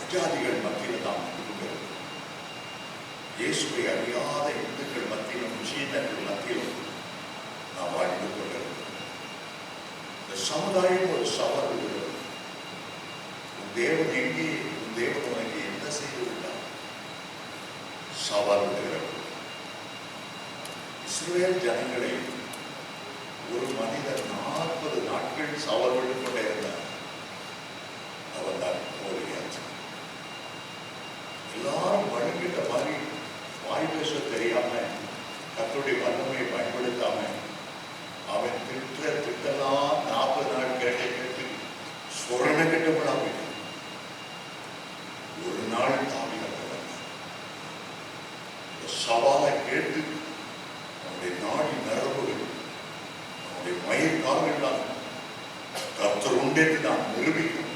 அஜாதிகள் மத்தியில் நாம் இருக்கிறோம். இயேசுவை அறியாத இந்துக்கள் மத்தியிலும் சீனர்கள் மத்தியிலும் நாம் வாழ்ந்து கொண்டிருக்கிறோம். இந்த சமுதாயம் ஒரு சவால் விடுகிறது. உன் தேவன் எங்கே? உன் தேவன் உனக்கு என்ன செய்து விட்டார்? சவால் விடுகிறது. இஸ்ரவேல் ஜனங்களை ஒரு மனிதர் 40 நாட்கள் சவால் விட்டு கொண்டே இருந்தார். அவர் தான் கோலியாத். எல்லாரும் வழுங்கிட்ட மாதிரி வாய் பேச தெரியாம கர்த்தருடைய வல்லமையை பயன்படுத்தாம அவன் திட்டலாம் 40 நாள் கேட்டு சொரண கட்டப்படாம ஒரு நாள் தாவிடப்பட்டார். சவாலை கேட்டு அவனுடைய நாடி நரம்புகள் அவனுடைய மயிர் கால்கள் கர்த்தர் உண்டு என்று நாம் நிரூபிக்கும்.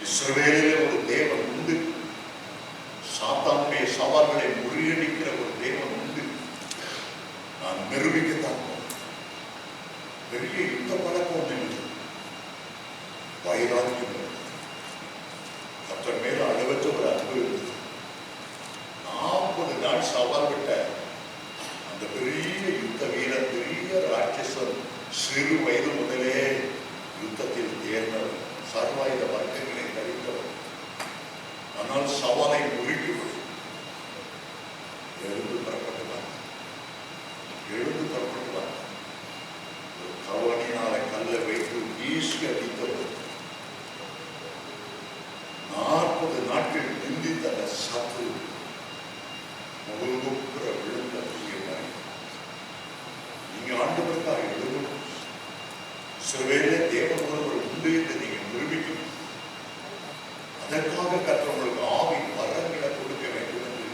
இஸ்ரவேலிலே ஒரு தேவன் உண்டு. சாத்தானுடைய சவால்களை முறியடிக்கிற ஒரு தேவன் உண்டு. நான் நிரூபிக்கத்தான் பெரிய யுத்த பழக்கம் ஒன்று இல்லை. வைராக்கியம் கர்த்தர் மேல அளவற்ற ஒரு அன்பு. 40 நாள் சவால் விட்ட அந்த பெரிய யுத்த வீரர், பெரிய ராட்சசன், சிறு வயது முதலே யுத்தத்தில் தேர்ந்தவர், சர்வாயுத வர்க்கங்களை தரித்தவர். ஆனால் சவாலை முறிக்குவது எழுந்து புறப்பட்டுவார். ஒரு கவனினால கல்லை வைத்து வீசி அடித்தவர். 40 நாட்கள் நிந்தித்த சத்து முகங்குப்புற விழுந்த மாதிரி நீங்க ஆண்டவருக்காக எழுதணும். சிறுவேளை தேவன் ஒருவர் உண்டு என்று நீங்க நிரூபிக்கும். அதற்காக கற்றவங்களுக்கு ஆவி வரங்களை கொடுக்க வேண்டும் என்று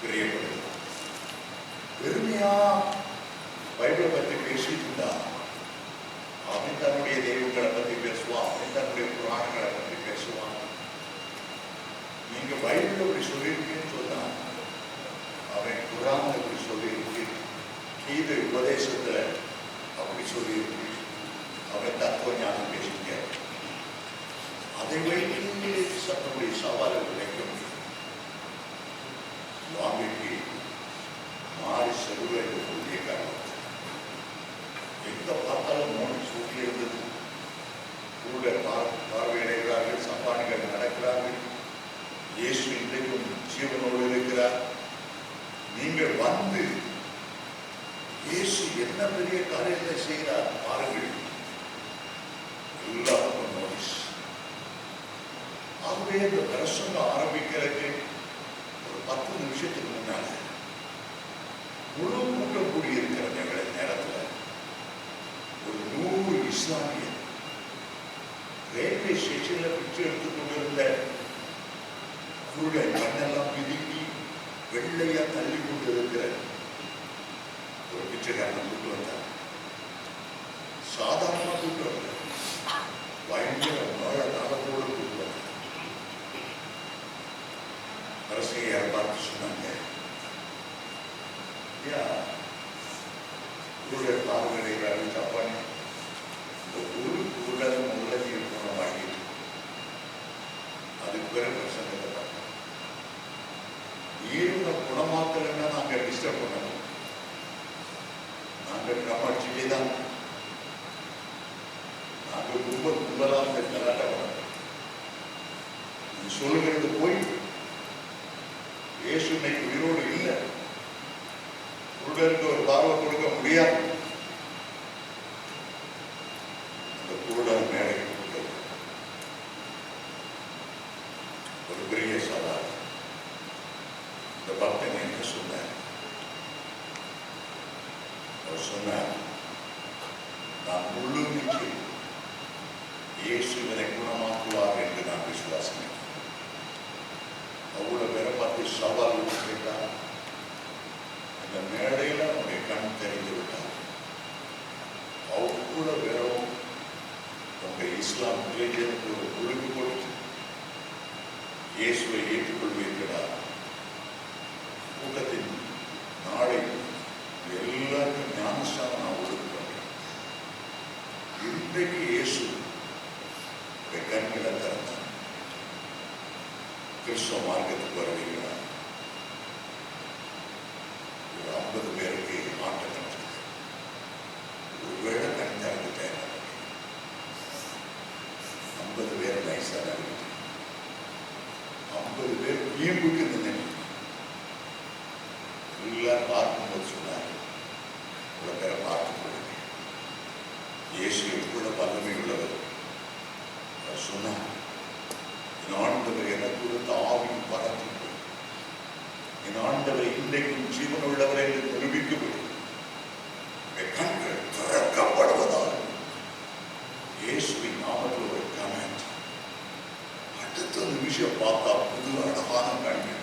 பிரியப்படுகிறார். பெருமையா பைபிளை பற்றி பேசிட்டு இருந்தா அவன் தன்னுடைய தெய்வங்களை பற்றி பேசுவான், அவன் தன்னுடைய புராணங்களை பற்றி பேசுவான். நீங்க பைபிள் அப்படி சொல்லியிருக்கேன்னு சொன்னா அவன் குரான் அப்படி சொல்லியிருக்கு, கீதை உபதேசத்துல அப்படி சொல்லியிருக்கு, அவன் தத்துவ ஞானம் பேசிக்க. அதை வைத்து சத்தமுடைய சவாலை உழைக்கும். சுவாமிக்கு மாறி செல்வது உரிய காரணம். எங்க பார்த்தாலும் மோடி சூட்டி இருந்தது. கூட பார்வையிடுகிறார்கள், சப்பானிகள் நடக்கிறார்கள். இயேசு இன்றைக்கும் ஜீவனோடு இருக்கிறார். நீங்கள் வந்து இயேசு என்ன பெரிய காரியத்தை செய்கிறார் பாருங்கள். எல்லாருக்கும் நோட்டீஸ். ஆகவே இந்த பிரசங்கம் ஆரம்பிக்கிறதுக்கு ஒரு 10 நிமிஷத்துக்கு முன்னால முழு கூட்டம் கூடியிருக்கிற நேரத்தில் ஒரு 100 இஸ்லாமியர் ரயில்வே ஸ்டேஷன்ல பிச்சு எடுத்துக் கொண்டிருந்த குருடன் கண்ணெல்லாம் பிதுக்கி வெள்ளையா தள்ளி கொண்டிருக்கிற ஒரு பிச்சைக்காரனை கூட்டு வந்தார். சாதாரணமா கூட்டு வந்தார், பயங்கர மழை காலத்தோடு கூட்டு வந்தார். அரசியல் பார்த்து சொன்னாங்க, குருடர் பார்வையிடுகிறாரு தப்பானி, இந்த ஒரு குருடன் உலகில் போன வாங்கிட்டு அதுக்கு பிறகு பிரச்சனை ஈருன குணமாக்கலன்னா நாங்க டிஸ்டர்ப் பண்ணணும். நாங்க கமாட்சியே தான், நாங்க கும்பலா இந்த கலாட்ட பண்ணணும். சொல்லுகிறது போய் இயேசு இன்னைக்கு உயிரோடு இல்லை. குருடனுக்கு ஒரு பார்வை கொடுக்க முடியாது. அந்த குருடன் மேடை ஒரு பெரிய சவால். இந்த பக்தன் என்ன சொன்னார்? அவர் சொன்னார், நான் முழு நிச்சயம் இயேசு இவனை குணமாக்குவார் என்று நான் விசுவாசிக்கிறேன். அவ்வளவு பேரை பார்த்து சவால் கேட்டார். அந்த மேடையில் அவனுடைய கண் தெரிந்து விட்டார். அவ்வளவு பேரும் உங்க இஸ்லாம் ரிலிஜனுக்கு ஒரு ஒழுங்கு கொடுத்து இயேசுவை ஏற்றுக்கொள்வீர்களா? கூட்டத்தின் நாளை எல்லாருக்கும் ஞானஸ்தானம் நான் ஒழுங்கு பண்ணேன். இன்றைக்கு இயேசு கண்களை திறந்தார். கிறிஸ்தவ மார்க்கத்துக்கு வருவீங்களா? ஒரு 50 பேருக்கு ஆட்டம் நடக்குது. ஒருவேளை கண் திறந்துட்டேன், 50 பேர் நைஸா நடக்குது. 50 பேர் வீம்புக்கு நின்று எல்லாரும் பார்க்கும்போது சொன்னார், இவ்வளோ பேரை பார்த்து போடுங்க, இயேசு எவ்வளவு வல்லமை உள்ளவர் சொன்னார். என் ஆண்டவர் எனக்கு கொடுத்த ஆவின் பரத்தி என் ஆண்டவர் இன்றைக்கும் ஜீவன் உள்ளவர் என்று நிரூபிக்கப்படும். கண்கள் திறக்கப்படுவதால் இயேசுவின் நாமத்தில் ஒரு கமெண்ட். அடுத்த நிமிஷம் பார்த்தா புது அழகான கண்கள்.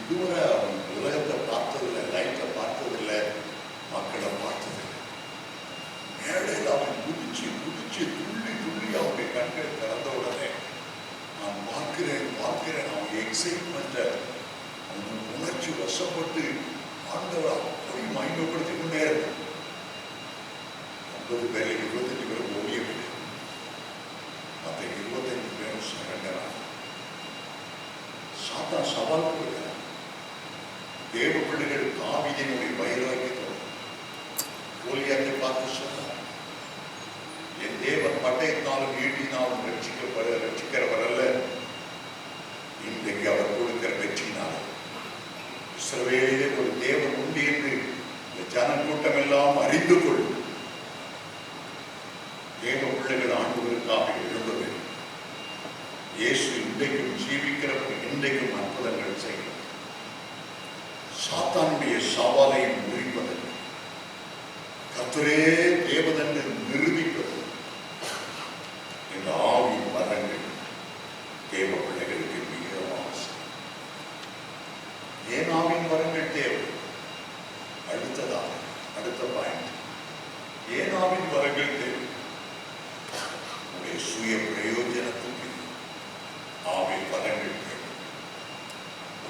இதுவரை அவன் உலகத்தை பார்த்ததில்லை, லைட்டை பார்த்ததில்லை, மக்களை பார்த்ததில்லை. மேடையில் அவன் குதிச்சு குதிச்சு துள்ளி துள்ளி அவனுடைய கண்கள் திறந்த உடனே நான் பார்க்கிறேன் அவன் எக்ஸைட்மெண்ட அவன் உணர்ச்சி வசப்பட்டு ஆண்டவர் அப்படி மயங்கப்படுத்தி கொண்டே இருக்கும். 50 பேர் 25 பேர் ஓவியம், மற்ற 25 பேரும் சரண்டரான சாத்தான் சவால் கொடுக்கிறார். தேவ பிள்ளைகள் தாவீதினுடைய வைராக்கியத்தோடு கோலியாத்தை பார்த்து சொன்னார், என் தேவன் பட்டயத்தினாலும் ஈட்டினாலும் ரட்சிக்கிறவர் அல்ல, இன்றைக்கு அவர் கொடுக்கிற வெற்றினார் இஸ்ரவேலிலே ஒரு தேவன் உண்டு என்று இந்த ஜனக்கூட்டம் எல்லாம் அறிந்து கொள்ளும். தேவ பிள்ளைகள் ஆண்டவருக்காக எழுத வேண்டும். இயேசு இன்றைக்கும் ஜீவிக்கிறவர், இன்றைக்கும் அற்புதங்கள் செய்யும். சாத்தானுடைய சவாலை முறிப்பதற்கு, கர்த்தரே தேவதென்று நிரூபிப்பது இந்த ஆவியின் வரங்கள் தேவ பிள்ளைகளுக்கு மிக அவசியம். ஏன் ஆவியின் வரங்கள் தேவை? அடுத்ததாக அடுத்த பாயிண்ட், ஏன் ஆவியின் வரங்கள் தேவை? உடைய சுய பிரயோஜனத்துக்கு ஆவியின் வரங்கள் தேவை.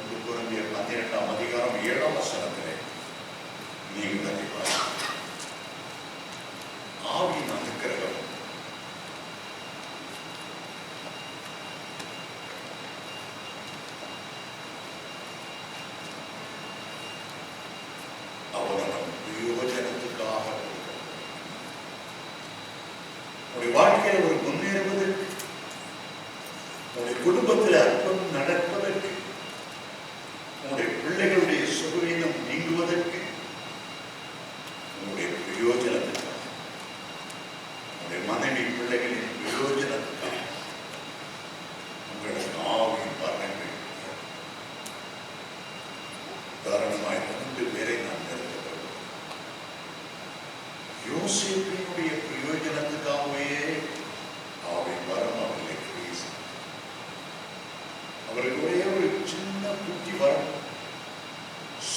1 கொரிந்தியர் 12ஆம் அதிகாரம் 7ஆம் வசனத்திலே நீங்கள் அறிவார். ஆவியின் அனுக்கிரகம் அவனவன் பிரயோஜனத்துக்காக உடைய வாழ்க்கையில் ஒரு முன்னேறுவதற்கு, உடைய குடும்பத்தில் அற்புதம் நடப்பதற்கு, உங்களுடைய பிள்ளைகளுடைய சுகவீனம் நீங்குவதற்கு, உங்களுடைய பிரயோஜனத்துக்காக, உங்களுடைய மனைவி பிள்ளைகளின் பிரயோஜனத்துக்காக உங்களுக்கு ஆவியின் வரங்கள். உதாரணமாய் 2 பேரை நான் நிறுத்தப்படுவோம். யோசேப்பினுடைய பிரயோஜனத்துக்காகவே ஆவியின் வரம் அவர்களை கிரீஸ். அவருக்கு ஒரே ஒரு சின்ன குட்டி வரம்,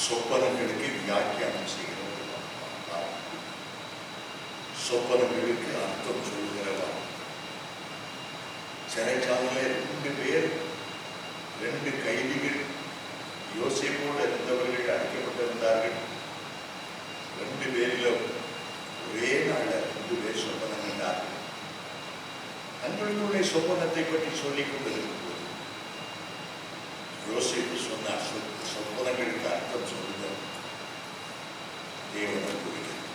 சொப்பனங்களுக்கு வியாக்கியானம் செய்கிறவர், சொப்பனங்களுக்கு அர்த்தம் சொல்கிறவர். சிறைச்சாலையில 2 பேர், 2 கைதிகள் யோசேப்போடு இருந்தவர்கள் அழைக்கப்பட்டிருந்தார்கள். 2 பேரிலும் ஒரே நாள்ல 2 பேர் சொப்பனம் கண்டார்கள். தங்களுடைய சொப்பனத்தை பற்றி சொல்லிக் கொண்டிருக்கும் போது யோசேப்பு சொன்னார், சொப்பனங்களுக்கு அர்த்தம் சொல்லுங்கள், தேவனை குறிக்கிறது.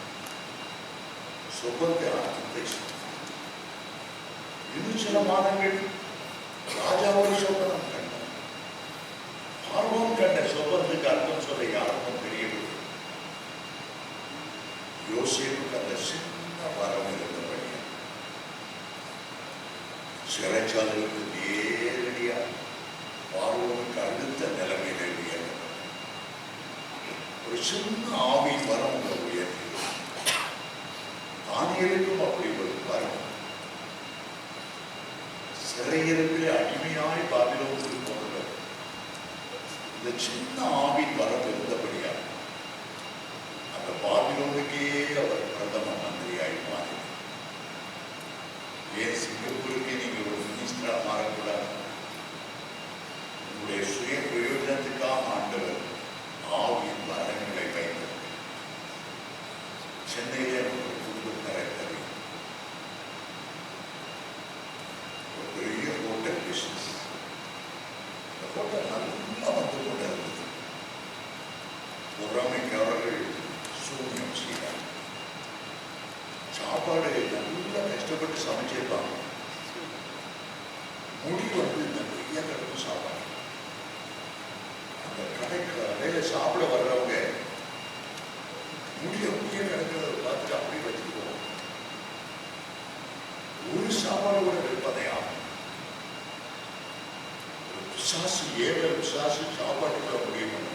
சொப்பனத்தை அர்த்தத்தை இன்னும் சில மாதங்கள் ராஜா ஒரு சொப்பனம் கண்டார். பார்வோன் கண்ட சொப்பனத்துக்கு அர்த்தம் சொல்ல யாருக்கும் தெரியவில்லை. யோசேப்புக்கு அந்த சின்ன வரம் இருந்தபடி சிறைச்சாலைக்கு நேரடியாக பார்வோனுக்கு அடுத்த நிலைமையில உயர்ந்தவர். ஒரு சின்ன ஆவியின் வரம் உங்களை உயர்த்தி. தானியேலுக்கும் அப்படி ஒரு வரம். சிறையிருப்பிலே அடிமையாய் பாபிலோனுக்கு போனவர். இந்த சின்ன ஆவியின் வரம் இருந்தபடியா அந்த பாபிலோனுக்கே அவர் பிரதம மந்திரியாய் மாறினார். ஏன் சிங்கப்பூருக்கு நீங்க ஒரு மினிஸ்டரா மாறக்கூடாது? உங்களுடைய சுய பிரயோஜனத்துக்காக ஆண்டவர் ஆவியின் வரங்களை வைத்தார். சென்னையிலே ஒரு குடும்பத்தினரை தவி ஒரு பெரிய ஹோட்டல் பிசினஸ். சாப்பாடு நல்லா கஷ்டப்பட்டு சமைச்சிருப்பாங்க. முடி நிறைய கிடக்கும் சாப்பாடு. அந்த கடையில சாப்பிட வர்றவங்க முடிய கிடக்கிறத பார்த்துட்டு அப்படியே வச்சுட்டு போவோம். ஒரு சாப்பாடு கூட விற்பனையா? ஒரு பிசாசு, ஏழு பிசாசு சாப்பாட்டுக்குள்ள முடியும்.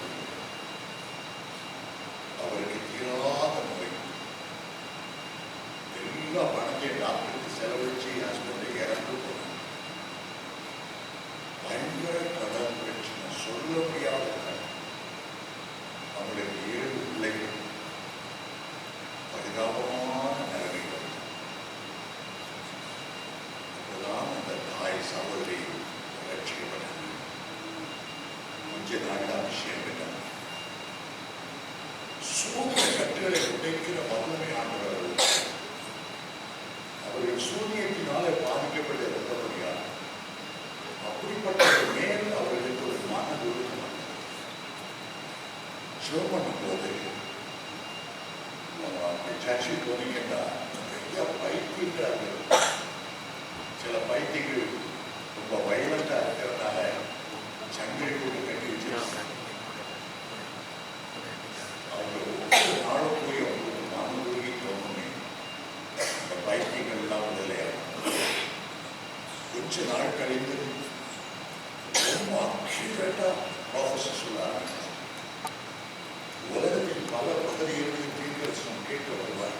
அவருக்கு தீராத நோய். எல்லா பணத்தையும் டாக்டருக்கு செலவழிச்சு ஹஸ்பண்டை இறந்து போனாங்க. பயங்கர கடன் பிரச்சனை, சொல்ல முடியாத கடன். அவங்களுக்கு 7 பிள்ளைகள். பரிதாபமான நிலைமைகள். அப்போதான் அந்த தாய் சகோதரி ரட்சிக்கப்பட்டாங்க. கொஞ்ச நாள் அபிஷேகம் பெற்றாங்க. சூரிய கட்டுகளை உடைக்கிற வல்லமை ஆண்டவர். அவர்கள் சூரியத்தினால பாதிக்கப்பட்டு இருந்தபடியால் அப்படிப்பட்ட மேல் அவர்களுக்கு ஒரு மன உருவம். ஜெபம் போது சர்ச்சை போனீங்கன்னா நிறைய பைத்தியங்கள். சில பைத்தியங்கள் ரொம்ப வயலண்டா இருக்கிறதுனால சங்கிலி போட்டு கட்டி வச்சிருக்காங்க. அவங்க ஒவ்வொரு நாளும் போய் அவங்களுக்கு மன உருகி தோணுமே. அந்த பைத்தியங்கள் எல்லாம் இல்லையா? கொஞ்ச நாள் கழிந்து ரொம்ப அக்யூரேட்டா ப்ராஃபஸர் சொல்ல ஆரம்பிச்சு. உலகத்தில் பல பகுதிகளில் தீர்க்கதரிசனம் கேட்டு வருவார்.